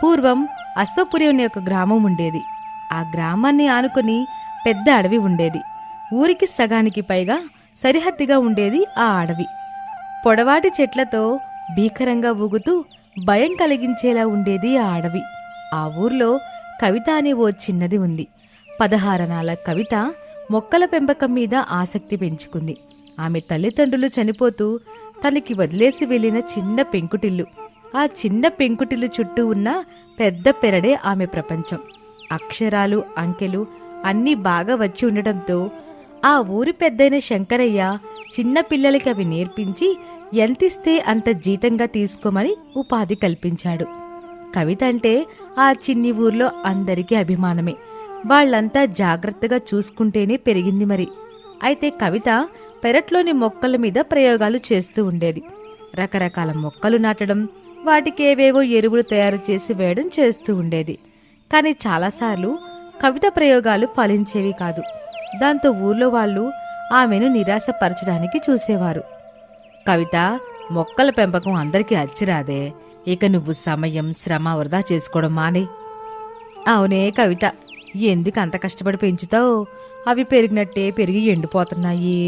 పూర్వం అశ్వపురి అనే ఒక గ్రామం ఉండేది. ఆ గ్రామాన్ని ఆనుకుని పెద్ద అడవి ఉండేది. ఊరికి సగానికి పైగా సరిహద్దుగా ఉండేది ఆ అడవి. పొడవాటి చెట్లతో భీకరంగా ఊగుతూ భయం కలిగించేలా ఉండేది ఆ అడవి. ఆ ఊర్లో కవిత అనే ఓ చిన్నది ఉంది. 16 అనాల కవిత మొక్కల పెంపకం మీద ఆసక్తి పెంచుకుంది. ఆమె తల్లిదండ్రులు చనిపోతూ తనకి వదిలేసి వెళ్లిన చిన్న పెంకుటిల్లు, ఆ చిన్న పెంకుటిల్లు చుట్టూ ఉన్న పెద్ద పెరడే ఆమె ప్రపంచం. అక్షరాలు, అంకెలు అన్నీ బాగా వచ్చి ఉండటంతో ఆ ఊరి పెద్దయిన శంకరయ్య చిన్న పిల్లలకి అవి నేర్పించి ఎంతిస్తే అంత జీతంగా తీసుకోమని ఉపాధి కల్పించాడు. కవిత అంటే ఆ చిన్ని ఊర్లో అందరికీ అభిమానమే. వాళ్లంతా జాగ్రత్తగా చూసుకుంటేనే పెరిగింది మరి. అయితే కవిత పెరట్లోని మొక్కల మీద ప్రయోగాలు చేస్తూ ఉండేది. రకరకాల మొక్కలు నాటడం, వాటికేవేవో ఎరువులు తయారు చేసి వేయడం చేస్తూ ఉండేది. కానీ చాలాసార్లు కవిత ప్రయోగాలు ఫలించేవి కాదు. దాంతో ఊర్లో వాళ్ళు ఆమెను నిరాశపరచడానికి చూసేవారు. కవిత, మొక్కల పెంపకం అందరికీ అచ్చిరాదే, ఇక నువ్వు సమయం, శ్రమ వృధా చేసుకోవడం మానే. అవునే కవిత, ఎందుకు అంత కష్టపడి పెంచుతావు? అవి పెరిగినట్టే పెరిగి ఎండిపోతున్నాయి.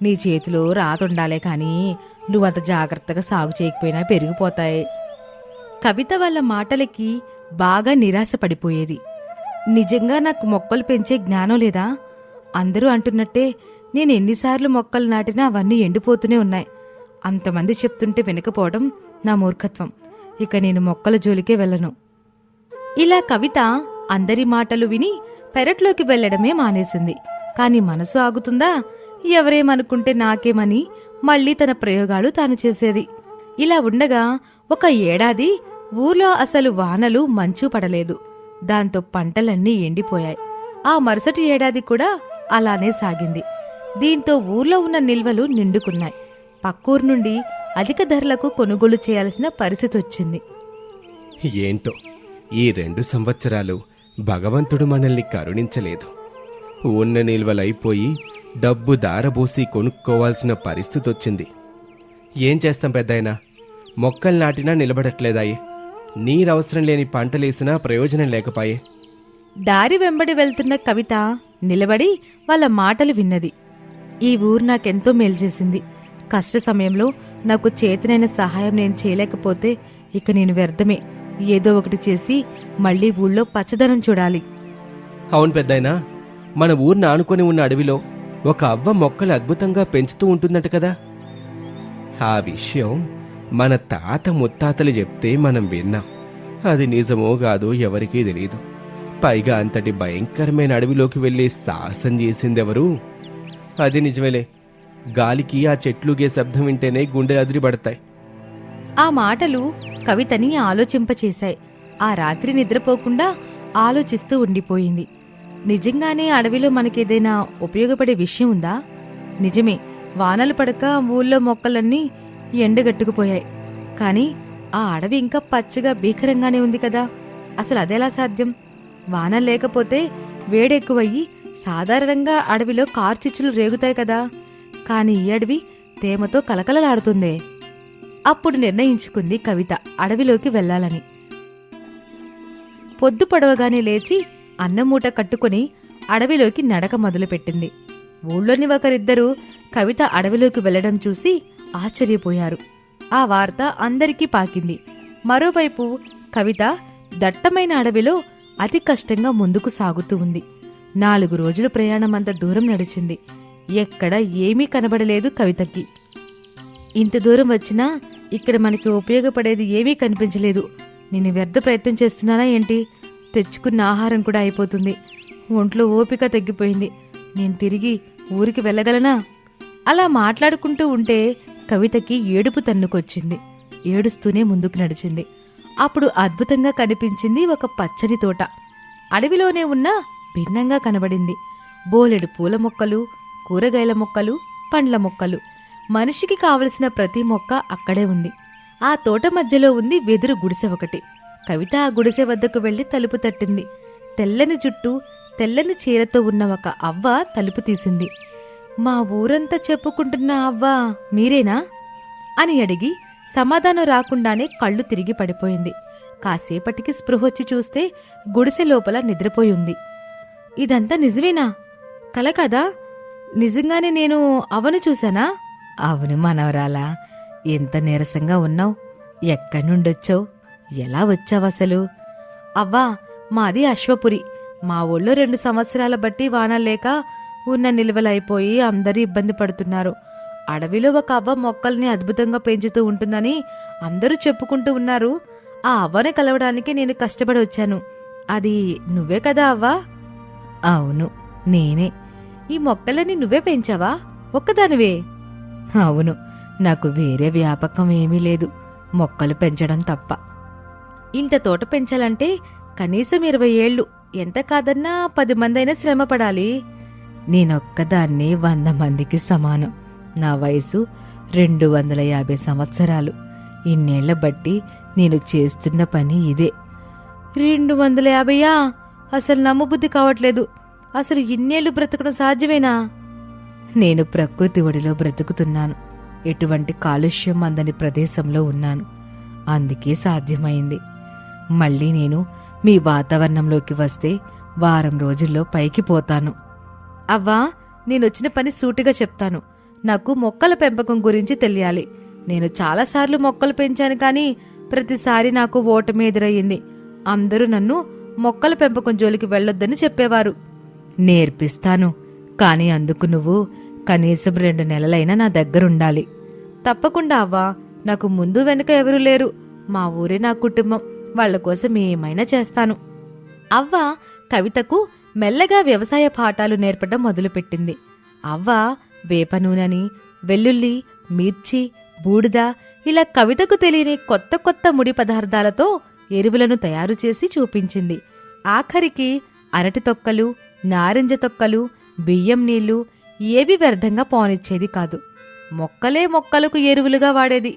నీ చేతిలో రాతుండాలే కానీ నువ్వంత జాగ్రత్తగా సాగు చేయకపోయినా పెరిగిపోతాయి. కవిత వాళ్ళ మాటలకి బాగా నిరాశ పడిపోయేది. నిజంగా నాకు మొక్కలు పెంచే జ్ఞానం లేదా? అందరూ అంటున్నట్టే నేను ఎన్నిసార్లు మొక్కలు నాటినా అవన్నీ ఎండిపోతూనే ఉన్నాయి. అంతమంది చెప్తుంటే వినకపోవడం నా మూర్ఖత్వం. ఇక నేను మొక్కల జోలికే వెళ్ళను. ఇలా కవిత అందరి మాటలు విని పెరట్లోకి వెళ్లడమే మానేసింది. కాని మనసు ఆగుతుందా? ఎవరేమనుకుంటే నాకేమని మళ్లీ తన ప్రయోగాలు తాను చేసేది. ఇలా ఉండగా ఒక ఏడాది ఊర్లో అసలు వానలు, మంచు పడలేదు. దాంతో పంటలన్నీ ఎండిపోయాయి. ఆ మరుసటి ఏడాది కూడా అలానే సాగింది. దీంతో ఊర్లో ఉన్న నిల్వలు నిండుకున్నాయి. పక్కూరు నుండి అధిక ధరలకు కొనుగోలు చేయాల్సిన పరిస్థితి వచ్చింది. ఏంటో ఈ 2 సంవత్సరాలు భగవంతుడు మనల్ని కరుణించలేదు. ఉన్న నిల్వలైపోయి డబ్బు దారబోసి కొనుక్కోవాల్సిన పరిస్థితి వచ్చింది. ఏం చేస్తాం పెద్దాయనా? మొక్కలు నాటినా నిలబడట్లేదాయే. నీరవసరం లేని పంటలేసినా ప్రయోజనం లేకపాయే. దారి వెంబడి వెళ్తున్న కవిత నిలబడి వాళ్ళ మాటలు విన్నది. ఈ ఊరు నాకెంతో మేలు చేసింది. కష్ట సమయంలో నాకు చేతనైన సహాయం నేను చేయలేకపోతే ఇక నేను వ్యర్థమే. ఏదో ఒకటి చేసి మళ్లీ ఊళ్ళో పచ్చదనం చూడాలి. అవును పెద్దాయనా, మన ఊరిని ఆనుకొని ఉన్న అడవిలో ఒక అవ్వ మొక్కలు అద్భుతంగా పెంచుతూ ఉంటుందట కదా. ఆ విషయం మన తాత ముత్తాతలు చెప్తే మనం విన్నాం. అది నిజమో కాదో ఎవరికీ తెలియదు. పైగా అంతటి భయంకరమైన అడవిలోకి వెళ్లి సాహసం చేసిందెవరు? అది నిజమేలే. గాలికి ఆ చెట్లుగే శబ్దం వింటేనే గుండె అదిరిపడతాయి. ఆ మాటలు కవితని ఆలోచింపచేశాయి. ఆ రాత్రి నిద్రపోకుండా ఆలోచిస్తూ ఉండిపోయింది. నిజంగానే అడవిలో మనకేదైనా ఉపయోగపడే విషయం ఉందా? నిజమే, వానలు పడక ఊళ్ళో మొక్కలన్నీ ఎండగట్టుకుపోయాయి. కాని ఆ అడవి ఇంకా పచ్చగా భీకరంగానే ఉంది కదా. అసలు అదెలా సాధ్యం? వానలు లేకపోతే వేడెక్కువయ్యి సాధారణంగా అడవిలో కార్చిచ్చులు రేగుతాయి కదా. కాని ఈ అడవి తేమతో కలకలలాడుతుందే. అప్పుడు నిర్ణయించుకుంది కవిత అడవిలోకి వెళ్లాలని. పొద్దు పొడవగానే లేచి అన్నమూట కట్టుకుని అడవిలోకి నడక మొదలుపెట్టింది. ఊళ్ళోని ఒకరిద్దరూ కవిత అడవిలోకి వెళ్లడం చూసి ఆశ్చర్యపోయారు. ఆ వార్త అందరికీ పాకింది. మరోవైపు కవిత దట్టమైన అడవిలో అతి కష్టంగా ముందుకు సాగుతూ ఉంది. 4 రోజుల ప్రయాణమంత దూరం నడిచింది. ఎక్కడ ఏమీ కనబడలేదు కవితకి. ఇంత దూరం వచ్చినా ఇక్కడ మనకి ఉపయోగపడేది ఏమీ కనిపించలేదు. నేను వ్యర్థ ప్రయత్నం చేస్తున్నానా ఏంటి? తెచ్చుకున్న ఆహారం కూడా అయిపోతుంది. ఒంట్లో ఓపిక తగ్గిపోయింది. నేను తిరిగి ఊరికి వెళ్ళగలనా? అలా మాట్లాడుకుంటూ ఉంటే కవితకి ఏడుపు తన్నుకొచ్చింది. ఏడుస్తూనే ముందుకు నడిచింది. అప్పుడు అద్భుతంగా కనిపించింది ఒక పచ్చని తోట. అడవిలోనే ఉన్న భిన్నంగా కనబడింది. బోలెడు పూల మొక్కలు, కూరగాయల మొక్కలు, పండ్ల మొక్కలు, మనిషికి కావలసిన ప్రతి మొక్క అక్కడే ఉంది. ఆ తోట మధ్యలో ఉంది వెదురు గుడిసె ఒకటి. కవిత ఆ గుడిసె వద్దకు వెళ్లి తలుపు తట్టింది. తెల్లని జుట్టు, తెల్లని చీరతో ఉన్న ఒక అవ్వ తలుపు తీసింది. మా ఊరంతా చెప్పుకుంటున్న అవ్వ మీరేనా అని అడిగి సమాధానం రాకుండానే కళ్ళు తిరిగి పడిపోయింది. కాసేపటికి స్పృహొచ్చి చూస్తే గుడిసె లోపల నిద్రపోయి ఉంది. ఇదంతా నిజమేనా? కల కదా? నిజంగానే నేను అవను చూశానా? అవును మనవరాలా, ఎంత నీరసంగా ఉన్నావు. ఎక్కడి నుండొచ్చావు? ఎలా వచ్చావసలు? అవ్వా, మాది అశ్వపురి. మా ఊళ్ళో 2 సంవత్సరాల బట్టి వానలేక ఉన్న నిల్వలైపోయి అందరూ ఇబ్బంది పడుతున్నారు. అడవిలో ఒక అవ్వ మొక్కల్ని అద్భుతంగా పెంచుతూ ఉంటుందని అందరూ చెప్పుకుంటూ ఉన్నారు. ఆ అవ్వని కలవడానికి నేను కష్టపడి వచ్చాను. అది నువ్వే కదా అవ్వా? అవును, నేనే. ఈ మొక్కలని నువ్వే పెంచావా? ఒక్కదానివే? అవును, నాకు వేరే వ్యాపకం ఏమీ లేదు, మొక్కలు పెంచడం తప్ప. ఇంత తోట పెంచాలంటే కనీసం 20 ఏళ్ళు, ఎంత కాదన్నా 10 మందైనా శ్రమ పడాలి. నేనొక్కదాన్ని 100 మందికి సమానం. నా వయసు 250 సంవత్సరాలు. ఇన్నేళ్ల బట్టి నేను చేస్తున్న పని ఇదే. 250? అసలు నమ్మబుద్ధి కావట్లేదు. అసలు ఇన్నేళ్లు బ్రతకడం సాధ్యమేనా? నేను ప్రకృతి ఒడిలో బ్రతుకుతున్నాను. ఎటువంటి కాలుష్యం అందని ప్రదేశంలో ఉన్నాను. అందుకే సాధ్యమైంది. మళ్ళీ నేను మీ వాతావరణంలోకి వస్తే వారం రోజుల్లో పైకి పోతాను. అవ్వా, నేనొచ్చిన పని సూటిగా చెప్తాను. నాకు మొక్కల పెంపకం గురించి తెలియాలి. నేను చాలాసార్లు మొక్కలు పెంచాను, కానీ ప్రతిసారి నాకు ఓటమి ఎదురయ్యింది. అందరూ నన్ను మొక్కల పెంపకం జోలికి వెళ్ళొద్దని చెప్పేవారు. నేర్పిస్తాను, కానీ అందుకు నువ్వు కనీసం 2 నెలలైనా నా దగ్గరుండాలి. తప్పకుండా అవ్వా, నాకు ముందు వెనుక ఎవరూ లేరు. మా ఊరే నా కుటుంబం. వాళ్ల కోసం ఏమైనా చేస్తాను. అవ్వ కవితకు మెల్లగా వ్యవసాయ పాఠాలు నేర్పడం మొదలుపెట్టింది. అవ్వ వేప నూనెని, వెల్లుల్లి, మిర్చి, బూడిద ఇలా కవితకు తెలియని కొత్త కొత్త ముడి పదార్థాలతో ఎరువులను తయారు చేసి చూపించింది. ఆఖరికి అరటి తొక్కలు, నారింజ తొక్కలు, బియ్యం నీళ్లు ఏవి వ్యర్థంగా పోనిచ్చేది కాదు. మొక్కలే మొక్కలకు ఎరువులుగా వాడేది.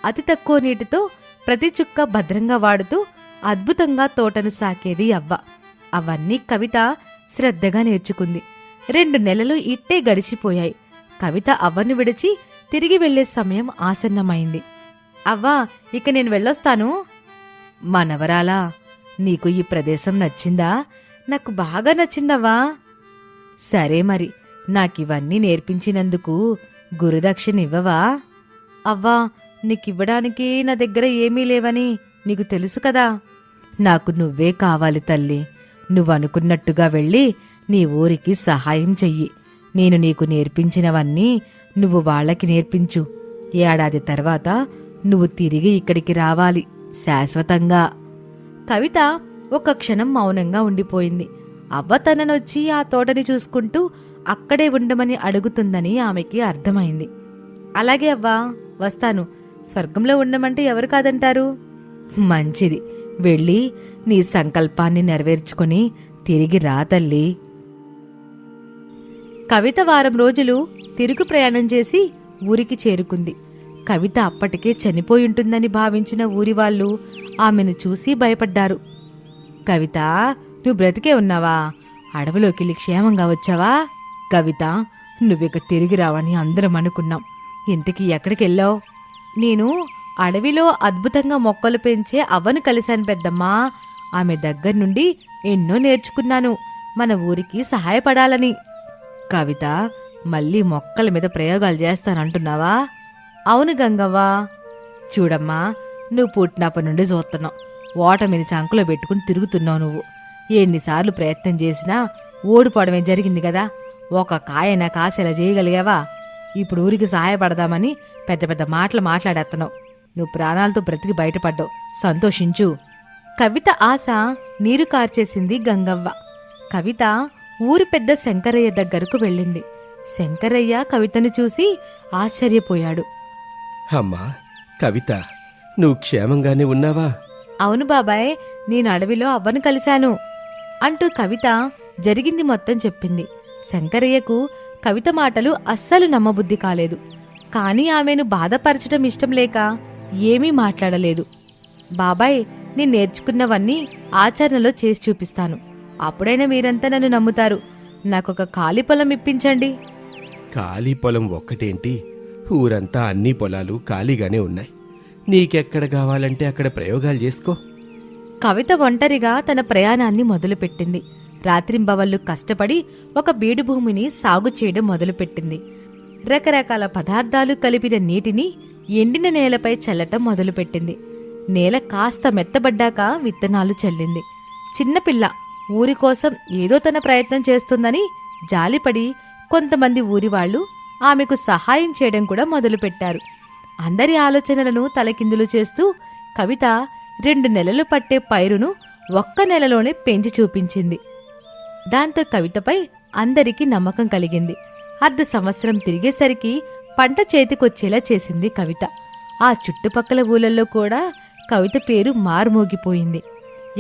అతి తక్కువ నీటితో ప్రతి చుక్క భద్రంగా వాడుతూ అద్భుతంగా తోటను సాకేది అవ్వ. అవన్నీ కవిత శ్రద్ధగా నేర్చుకుంది. 2 నెలలు ఇట్టే గడిచిపోయాయి. కవిత అవ్వను విడిచి తిరిగి వెళ్లే సమయం ఆసన్నమైంది. అవ్వా, ఇక నేను వెళ్ళొస్తాను. మనవరాలా, నీకు ఈ ప్రదేశం నచ్చిందా? నాకు బాగా నచ్చిందవ్వా. సరే మరి, నాకివన్నీ నేర్పించినందుకు గురుదక్షిణ ఇవ్వవా? అవ్వా, నీకివ్వడానికి నా దగ్గర ఏమీ లేవని నీకు తెలుసు కదా. నాకు నువ్వే కావాలి తల్లి. నువ్వనుకున్నట్టుగా వెళ్ళి నీ ఊరికి సహాయం చెయ్యి. నేను నీకు నేర్పించినవన్నీ నువ్వు వాళ్ళకి నేర్పించు. ఏడాది తర్వాత నువ్వు తిరిగి ఇక్కడికి రావాలి, శాశ్వతంగా. కవిత ఒక క్షణం మౌనంగా ఉండిపోయింది. అవ్వ తననొచ్చి ఆ తోటని చూసుకుంటూ అక్కడే ఉండమని అడుగుతుందని ఆమెకి అర్థమైంది. అలాగే అవ్వా, వస్తాను. స్వర్గంలో ఉండమంటే ఎవరు కాదంటారు? మంచిది, వెళ్ళి నీ సంకల్పాన్ని నెరవేర్చుకుని తిరిగి రా తల్లి. కవిత వారం రోజులు తిరుగు ప్రయాణం చేసి ఊరికి చేరుకుంది. కవిత అప్పటికే చనిపోయుంటుందని భావించిన ఊరివాళ్లు ఆమెను చూసి భయపడ్డారు. కవిత, నువ్వు బ్రతికే ఉన్నావా? అడవిలోకి క్షేమంగా వచ్చావా? కవిత, నువ్విక తిరిగి రావని అందరం అనుకున్నాం. ఇంతకీ ఎక్కడికెళ్ళావు? నేను అడవిలో అద్భుతంగా మొక్కలు పెంచే అవ్వను కలిశాను పెద్దమ్మా. ఆమె దగ్గర నుండి ఎన్నో నేర్చుకున్నాను, మన ఊరికి సహాయపడాలని. కవిత, మళ్ళీ మొక్కల మీద ప్రయోగాలు చేస్తానంటున్నావా? అవును గంగవ్వ. చూడమ్మా, నువ్వు పుట్టినప్పటి నుండి చూస్తున్నావు. ఓటమిని చంకలో పెట్టుకుని తిరుగుతున్నావు నువ్వు. ఎన్నిసార్లు ప్రయత్నం చేసినా ఓడిపోవడమే జరిగింది కదా. ఒక కాయన కాసేలా చేయగలిగావా? ఇప్పుడు ఊరికి సహాయపడదామని పెద్ద పెద్ద మాటలు మాట్లాడేస్తున్నావు. నువ్వు ప్రాణాలతో బ్రతికి బయటపడ్డావు, సంతోషించు. కవిత ఆశ నీరు కార్చేసింది గంగవ్వ. కవిత ఊరి పెద్ద శంకరయ్య దగ్గరకు వెళ్ళింది. శంకరయ్య కవితను చూసి ఆశ్చర్యపోయాడు. అమ్మా కవిత, నువ్వు క్షేమంగానే ఉన్నావా? అవును బాబాయ్, నేను అడవిలో అవ్వను కలిశాను అంటూ కవిత జరిగింది మొత్తం చెప్పింది. శంకరయ్యకు కవిత మాటలు అస్సలు నమ్మబుద్ధి కాలేదు. కాని ఆమెను బాధపరచడం ఇష్టం లేక ఏమీ మాట్లాడలేదు. బాబాయ్, నేను నేర్చుకున్నవన్నీ ఆచరణలో చేసి చూపిస్తాను. అప్పుడైనా మీరంతా నన్ను నమ్ముతారు. నాకొక ఖాళీ పొలం ఇప్పించండి. ఖాళీ పొలం ఒక్కటేంటి, ఊరంతా అన్ని పొలాలు ఖాళీగానే ఉన్నాయి. నీకెక్కడ కావాలంటే అక్కడ ప్రయోగాలు చేసుకో. కవిత ఒంటరిగా తన ప్రయాణాన్ని మొదలుపెట్టింది. రాత్రింబవళ్లు కష్టపడి ఒక బీడు భూమిని సాగు చేయడం మొదలుపెట్టింది. రకరకాల పదార్థాలు కలిపిన నీటిని ఎండిన నేలపై చల్లటం మొదలుపెట్టింది. నేల కాస్త మెత్తబడ్డాక విత్తనాలు చల్లింది. చిన్నపిల్ల ఊరి కోసం ఏదో తన ప్రయత్నం చేస్తుందని జాలిపడి కొంతమంది ఊరివాళ్లు ఆమెకు సహాయం చేయడం కూడా మొదలుపెట్టారు. అందరి ఆలోచనలను తలకిందులు చేస్తూ కవిత 2 నెలలు పట్టే పైరును ఒక్క నెలలోనే పెంచి చూపించింది. దాంతో కవితపై అందరికీ నమ్మకం కలిగింది. 1/2 సంవత్సరం తిరిగేసరికి పంట చేతికొచ్చేలా చేసింది కవిత. ఆ చుట్టుపక్కల ఊళ్ళల్లో కూడా కవిత పేరు మారుమోగిపోయింది.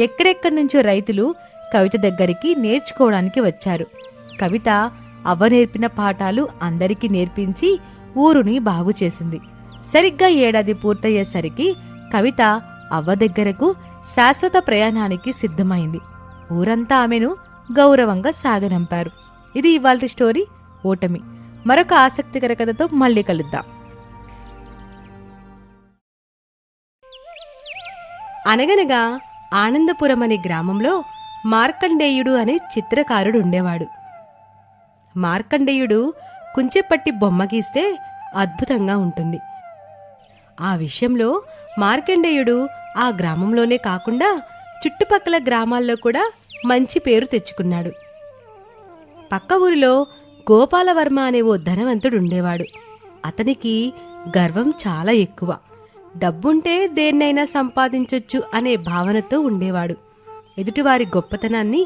ఎక్కడెక్కడి నుంచో రైతులు కవిత దగ్గరికి నేర్చుకోవడానికి వచ్చారు. కవిత అవ్వ నేర్పిన పాఠాలు అందరికీ నేర్పించి ఊరుని బాగుచేసింది. సరిగ్గా 1 ఏడాది పూర్తయ్యేసరికి కవిత అవ్వ దగ్గరకు శాశ్వత ప్రయాణానికి సిద్ధమైంది. ఊరంతా ఆమెను గౌరవంగా సాగనంపారు. ఇది ఇవాల్టి స్టోరీ ఓటమి. మరొక ఆసక్తికర కథతో మళ్ళీ కలుద్దాం. అనగనగా ఆనందపురం అనే గ్రామంలో మార్కండేయుడు అనే చిత్రకారుడు ఉండేవాడు. మార్కండేయుడు కుంచెపట్టి బొమ్మ గీస్తే అద్భుతంగా ఉంటుంది. ఆ విషయంలో మార్కండేయుడు ఆ గ్రామంలోనే కాకుండా చుట్టుపక్కల గ్రామాల్లో కూడా మంచి పేరు తెచ్చుకున్నాడు. పక్క ఊరిలో గోపాలవర్మ అనే ఓ ధనవంతుడుండేవాడు. అతనికి గర్వం చాలా ఎక్కువ. డబ్బుంటే దేన్నైనా సంపాదించొచ్చు అనే భావనతో ఉండేవాడు. ఎదుటివారి గొప్పతనాన్ని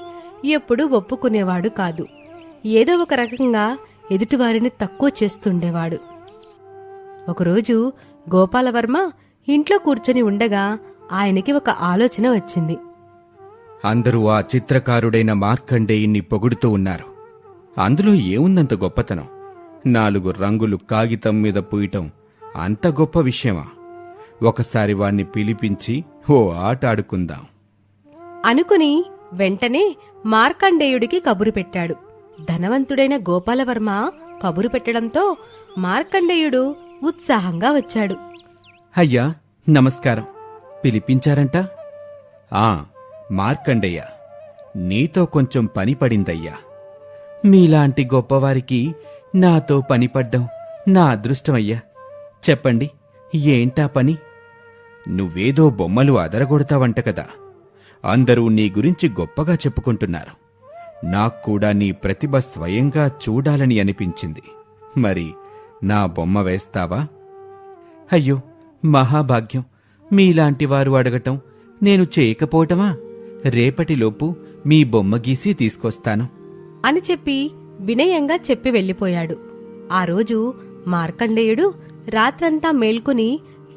ఎప్పుడూ ఒప్పుకునేవాడు కాదు. ఏదో ఒక రకంగా ఎదుటివారిని తక్కువ చేస్తుండేవాడు. ఒకరోజు గోపాలవర్మ ఇంట్లో కూర్చొని ఉండగా ఆయనకి ఒక ఆలోచన వచ్చింది. అందరూ ఆ చిత్రకారుడైన మార్కండేయుణ్ణి పొగుడుతూ ఉన్నారు. అందులో ఏముందంత గొప్పతనం? 4 రంగులు కాగితం మీద పూయటం అంత గొప్ప విషయమా? ఒకసారి వాణ్ణి పిలిపించి ఓ ఆట ఆడుకుందాం అనుకుని వెంటనే మార్కండేయుడికి కబురు పెట్టాడు. ధనవంతుడైన గోపాలవర్మ కబురు పెట్టడంతో మార్కండేయుడు ఉత్సాహంగా వచ్చాడు. అయ్యా నమస్కారం, పిలిపించారంట? మార్కండేయ, నీతో కొంచెం పని పడిందయ్యా. మీలాంటి గొప్పవారికి నాతో పనిపడ్డం నా అదృష్టమయ్యా. చెప్పండి, ఏంటా పని? నువ్వేదో బొమ్మలు అదరగొడతావంట కదా. అందరూ నీ గురించి గొప్పగా చెప్పుకుంటున్నారు. నాక్కూడా నీ ప్రతిభ స్వయంగా చూడాలని అనిపించింది. మరి నా బొమ్మ వేస్తావా? అయ్యో మహాభాగ్యం, మీలాంటివారు అడగటం నేను చేయకపోవటమా? రేపటిలోపు మీ బొమ్మ గీసి తీసుకొస్తాను అని చెప్పి వినయంగా చెప్పి వెళ్ళిపోయాడు. ఆ రోజు మార్కండేయుడు రాత్రంతా మేల్కొని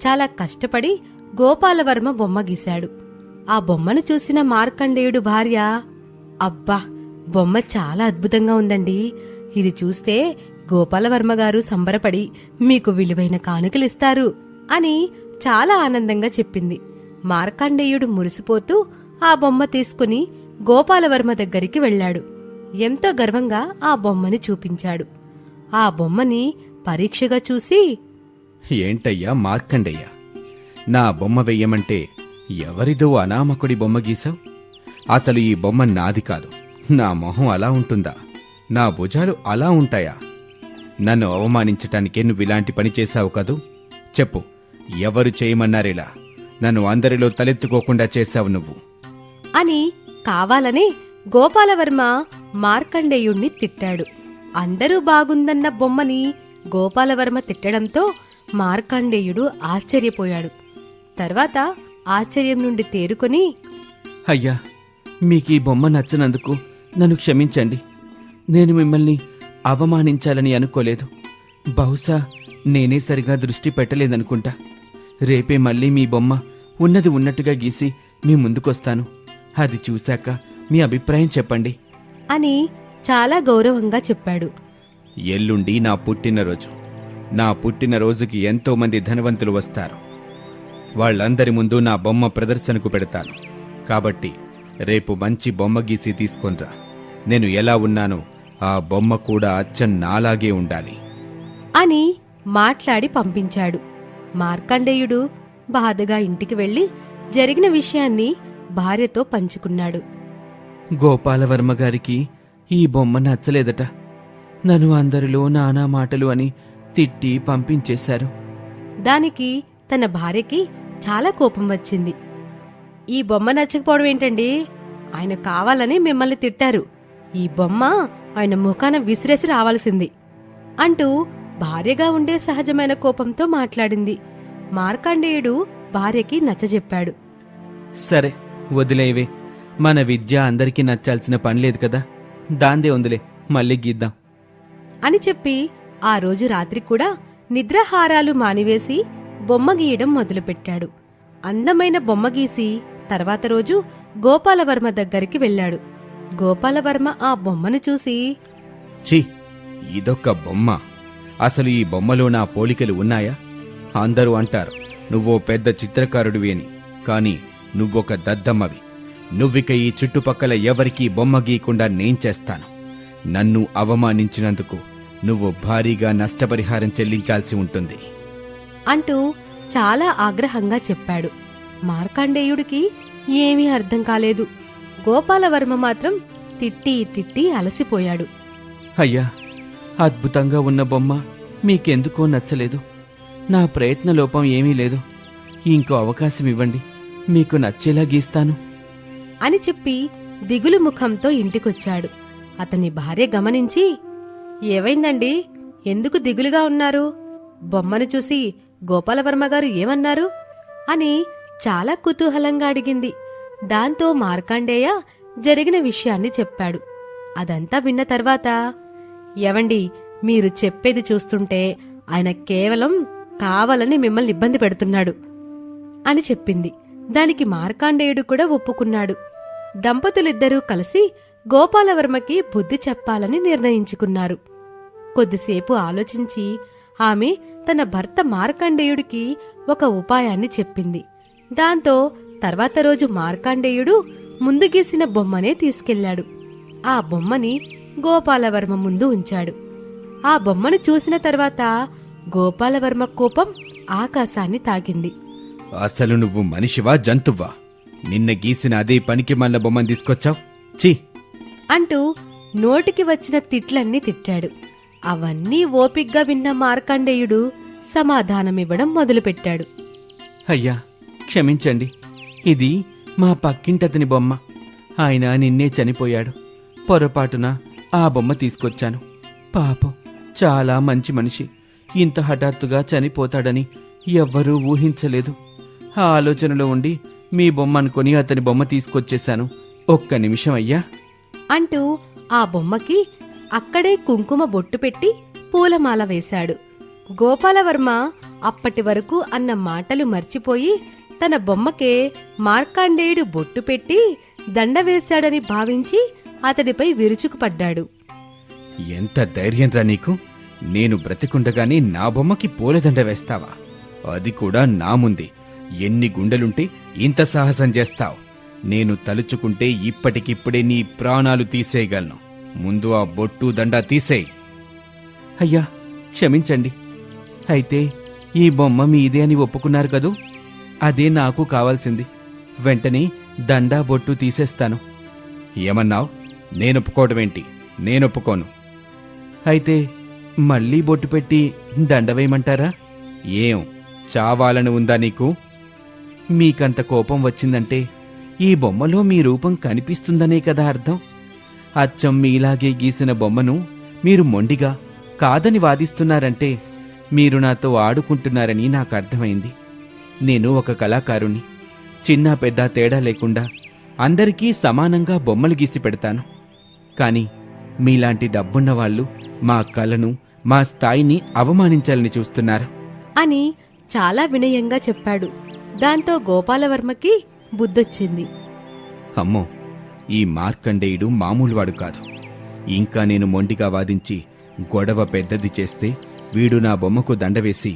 చాలా కష్టపడి గోపాలవర్మ బొమ్మ గీశాడు. ఆ బొమ్మను చూసిన మార్కండేయుడు భార్య, అబ్బా, బొమ్మ చాలా అద్భుతంగా ఉందండి. ఇది చూస్తే గోపాలవర్మ గారు సంబరపడి మీకు విలువైన కానుకలిస్తారు అని చాలా ఆనందంగా చెప్పింది. మార్కండేయుడు మురిసిపోతూ ఆ బొమ్మ తీసుకుని గోపాలవర్మ దగ్గరికి వెళ్ళాడు. ఎంతో గర్వంగా ఆ బొమ్మని చూపించాడు. ఆ బొమ్మని పరీక్షగా చూసి, ఏంటయ్యా మార్కండేయ, నా బొమ్మ వెయ్యమంటే ఎవరిదో అనామకుడి బొమ్మ గీసావు? అసలు ఈ బొమ్మ నాది కాదు. నా మొహం అలా ఉంటుందా? నా భుజాలు అలా ఉంటాయా? నన్ను అవమానించటానికే నువ్విలాంటి పని చేశావు కదూ? చెప్పు, ఎవరు చేయమన్నారిలా? నన్ను అందరిలో తలెత్తుకోకుండా చేశావు నువ్వు అని కావాలనే గోపాలవర్మ మార్కండేయుణ్ణి తిట్టాడు. అందరూ బాగుందన్న బొమ్మని గోపాలవర్మ తిట్టడంతో మార్కండేయుడు ఆశ్చర్యపోయాడు. తర్వాత ఆశ్చర్యం నుండి తేరుకొని, అయ్యా, మీకీ బొమ్మ నచ్చనందుకు నన్ను క్షమించండి. నేను మిమ్మల్ని అవమానించాలని అనుకోలేదు. బహుశా నేనే సరిగా దృష్టి పెట్టలేదనుకుంటా. రేపే మళ్ళీ మీ బొమ్మ ఉన్నది ఉన్నట్టుగా గీసి మీ ముందుకొస్తాను. అది చూశాక మీ అభిప్రాయం చెప్పండి అని చాలా గౌరవంగా చెప్పాడు. ఎల్లుండి నా పుట్టినరోజు. నా పుట్టినరోజుకి ఎంతో మంది ధనవంతులు వస్తారు. వాళ్ళందరి ముందు నా బొమ్మ ప్రదర్శనకు పెడతాను. కాబట్టి రేపు మంచి బొమ్మ గీసి తీసుకొనిరా. నేను ఎలా ఉన్నానో ఆ బొమ్మ కూడా అచ్చం నాలాగే ఉండాలి అని మాట్లాడి పంపించాడు. మార్కండేయుడు బాధగా ఇంటికి వెళ్లి జరిగిన విషయాన్ని భార్యతో పంచుకున్నాడు. గోపాలవర్మ గారికి ఈ బొమ్మ నచ్చలేదట. నన్ను అందరిలో నానా మాటలు అని తిట్టి పంపించేశారు. దానికి తన భార్యకి చాలా కోపం వచ్చింది. ఈ బొమ్మ నచ్చకపోవడం ఏంటండి? ఆయన కావాలని మిమ్మల్ని తిట్టారు. ఈ బొమ్మ ఆయన ముఖాన విసిరేసి రావాల్సింది అంటూ భార్యగా ఉండే సహజమైన కోపంతో మాట్లాడింది. మార్కండేయుడు భార్యకి నచ్చజెప్పాడు. సరే వదిలేవే, మన విద్య అందరికీ నచ్చాల్సిన పనిలేదు కదా, దాందే ఉందిలే, మళ్ళీ గీద్దాం అని చెప్పి ఆ రోజు రాత్రి కూడా నిద్రాహారాలు మానివేసి బొమ్మ గీయడం మొదలుపెట్టాడు. అందమైన బొమ్మ గీసి తర్వాత రోజు గోపాలవర్మ దగ్గరికి వెళ్ళాడు. గోపాలవర్మ ఆ బొమ్మను చూసి, ఛీ, ఇదొక్క బొమ్మ. అసలు ఈ బొమ్మలో నా పోలికలు ఉన్నాయా? అందరూ అంటారు నువ్వో పెద్ద చిత్రకారుడివి అని, కాని నువ్వొక దద్దమ్మవి. నువ్విక ఈ చుట్టుపక్కల ఎవరికీ బొమ్మ గీయకుండా నేను చేస్తాను. నన్ను అవమానించినందుకు నువ్వు భారీగా నష్టపరిహారం చెల్లించాల్సి ఉంటుంది అంటూ చాలా ఆగ్రహంగా చెప్పాడు. మార్కండేయుడికి ఏమీ అర్థం కాలేదు. గోపాలవర్మ మాత్రం తిట్టి తిట్టి అలసిపోయాడు. అయ్యా, అద్భుతంగా ఉన్న బొమ్మ మీకెందుకో నచ్చలేదు. నా ప్రయత్నలోపం ఏమీ లేదు. ఇంకో అవకాశం ఇవ్వండి, మీకు నచ్చేలా గీస్తాను అని చెప్పి దిగులు ముఖంతో ఇంటికొచ్చాడు. అతని భార్య గమనించి, ఏవైందండి, ఎందుకు దిగులుగా ఉన్నారు? బొమ్మను చూసి గోపాలవర్మ గారు ఏమన్నారు అని చాలా కుతూహలంగా అడిగింది. దాంతో మార్కండేయ జరిగిన విషయాన్ని చెప్పాడు. అదంతా విన్న తర్వాత, ఎవండి, మీరు చెప్పేది చూస్తుంటే ఆయన కేవలం కావాలని మిమ్మల్ని ఇబ్బంది పెడుతున్నాడు అని చెప్పింది. దానికి మార్కండేయుడు కూడా ఒప్పుకున్నాడు. దంపతులిద్దరూ కలిసి గోపాలవర్మకి బుద్ధి చెప్పాలని నిర్ణయించుకున్నారు. కొద్దిసేపు ఆలోచించి ఆమె తన భర్త మార్కండేయుడికి ఒక ఉపాయాన్ని చెప్పింది. దాంతో తర్వాత రోజు మార్కండేయుడు ముందు గీసిన బొమ్మనే తీసుకెళ్లాడు. ఆ బొమ్మని గోపాలవర్మ ముందు ఉంచాడు. ఆ బొమ్మను చూసిన తర్వాత గోపాలవర్మ కోపం ఆకాశాన్ని తాకింది. అసలు నువ్వు మనిషివా జంతువా? నిన్న గీసిన అదే పనికి మళ్ళా బొమ్మను తీసుకొచ్చావు, ఛీ అంటూ నోటికి వచ్చిన తిట్లన్నీ తిట్టాడు. అవన్నీ ఓపిగ్గా విన్న మార్కండేయుడు సమాధానమివ్వడం మొదలుపెట్టాడు. అయ్యా, క్షమించండి. ఇది మా పక్కింటతని బొమ్మ. ఆయన నిన్నే చనిపోయాడు. పొరపాటున ఆ బొమ్మ తీసుకొచ్చాను. పాపం, చాలా మంచి మనిషి. ఇంత హఠాత్తుగా చనిపోతాడని ఎవ్వరూ ఊహించలేదు. ఆ ఆలోచనలో ఉండి మీ బొమ్మ అనుకుని అతని బొమ్మ తీసుకొచ్చేశాను. ఒక్క నిమిషం అయ్యా అంటూ ఆ బొమ్మకి అక్కడే కుంకుమ బొట్టు పెట్టి పూలమాల వేశాడు. గోపాలవర్మ అప్పటి వరకు అన్న మాటలు మర్చిపోయి తన బొమ్మకే మార్కండేయుడు బొట్టు పెట్టి దండ వేశాడని భావించి అతడిపై విరుచుకుపడ్డాడు. ఎంత ధైర్యంరా నీకు? నేను బ్రతికుండగానే నా బొమ్మకి పూలదండ వేస్తావా? అది కూడా నా ముందే. ఎన్ని గుండెలుంటే ఇంత సాహసం చేస్తావు? నేను తలుచుకుంటే ఇప్పటికిప్పుడే నీ ప్రాణాలు తీసేయగలను. ముందు ఆ బొట్టు దండ తీసేయ్. అయ్యా, క్షమించండి. అయితే ఈ బొమ్మ మీదే అని ఒప్పుకున్నారు కదూ? అదే నాకు కావాల్సింది. వెంటనే దండా బొట్టు తీసేస్తాను. ఏమన్నావ్? నేనొప్పుకోవడమేంటి? నేనొప్పుకోను. అయితే మళ్ళీ బొట్టు పెట్టి దండ వేయమంటారా? ఏం చావాలని ఉందా నీకు? మీకంత కోపం వచ్చిందంటే ఈ బొమ్మలో మీ రూపం కనిపిస్తుందనే కదా అర్థం. అచ్చం మీలాగే గీసిన బొమ్మను మీరు మొండిగా కాదని వాదిస్తున్నారంటే మీరు నాతో ఆడుకుంటున్నారని నాకు అర్థమైంది. నేను ఒక కళాకారుణ్ణి. చిన్న పెద్ద తేడా లేకుండా అందరికీ సమానంగా బొమ్మలు గీసి పెడతాను. కాని మీలాంటి డబ్బున్న వాళ్ళు మా కళను, మా స్థాయిని అవమానించాలని చూస్తున్నారు అని చాలా వినయంగా చెప్పాడు. దాంతో గోపాలవర్మకి బుద్ధొచ్చింది. అమ్మో, ఈ మార్కండేయుడు మామూలువాడు కాదు. ఇంకా నేను మొండిగా వాదించి గొడవ పెద్దది చేస్తే వీడు నా బొమ్మకు దండవేసి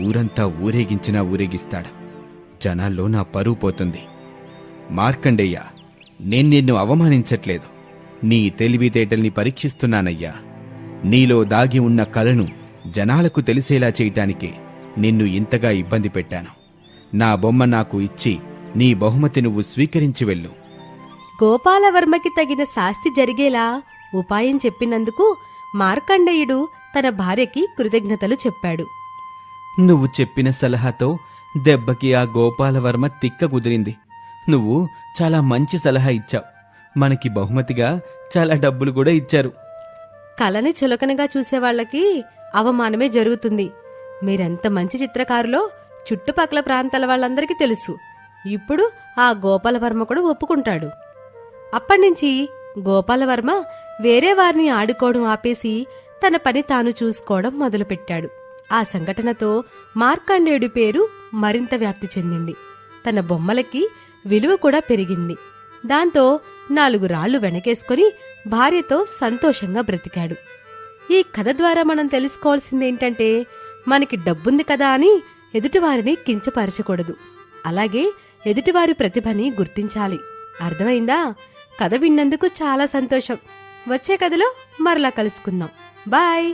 ఊరంతా ఊరేగించినా ఊరేగిస్తాడు. జనాల్లో నా పరువు పోతుంది. మార్కండేయ, నేను నిన్ను అవమానించట్లేదు. నీ తెలివితేటల్ని పరీక్షిస్తున్నానయ్యా. నీలో దాగి ఉన్న కళను జనాలకు తెలిసేలా చేయటానికే నిన్ను ఇంతగా ఇబ్బంది పెట్టాను. నా బొమ్మ నాకు ఇచ్చి నీ బహుమతి నువ్వు స్వీకరించి వెళ్ళు. గోపాలవర్మకి తగిన శాస్తి జరిగేలా ఉపాయం చెప్పినందుకు మార్కండేయుడు తన భార్యకి కృతజ్ఞతలు చెప్పాడు. నువ్వు చెప్పిన సలహాతో దెబ్బకి ఆ గోపాలవర్మ తిక్క కుదిరింది. నువ్వు చాలా మంచి సలహా ఇచ్చావు. మనకి బహుమతిగా చాలా డబ్బులు కూడా ఇచ్చారు. కళని చులకనగా చూసేవాళ్లకి అవమానమే జరుగుతుంది. మీరెంత మంచి చిత్రకారులో చుట్టుపక్కల ప్రాంతాల వాళ్ళందరికీ తెలుసు. ఇప్పుడు ఆ గోపాలవర్మ కూడా ఒప్పుకుంటాడు. అప్పటినుంచి గోపాలవర్మ వేరే వారిని ఆడుకోవడం ఆపేసి తన పని తాను చూసుకోవడం మొదలుపెట్టాడు. ఆ సంఘటనతో మార్కండేయుడి పేరు మరింత వ్యాప్తి చెందింది. తన బొమ్మలకి విలువ కూడా పెరిగింది. దాంతో 4 రాళ్లు వెనకేసుకుని భార్యతో సంతోషంగా బ్రతికాడు. ఈ కథ ద్వారా మనం తెలుసుకోవాల్సిందేంటంటే, మనకి డబ్బుంది కదా అని ఎదుటివారిని కించపరచకూడదు. అలాగే ఎదుటివారి ప్రతిభని గుర్తించాలి. అర్థమైందా? కథ విన్నందుకు చాలా సంతోషం. వచ్చే కథలో మరలా కలుసుకుందాం. బాయ్.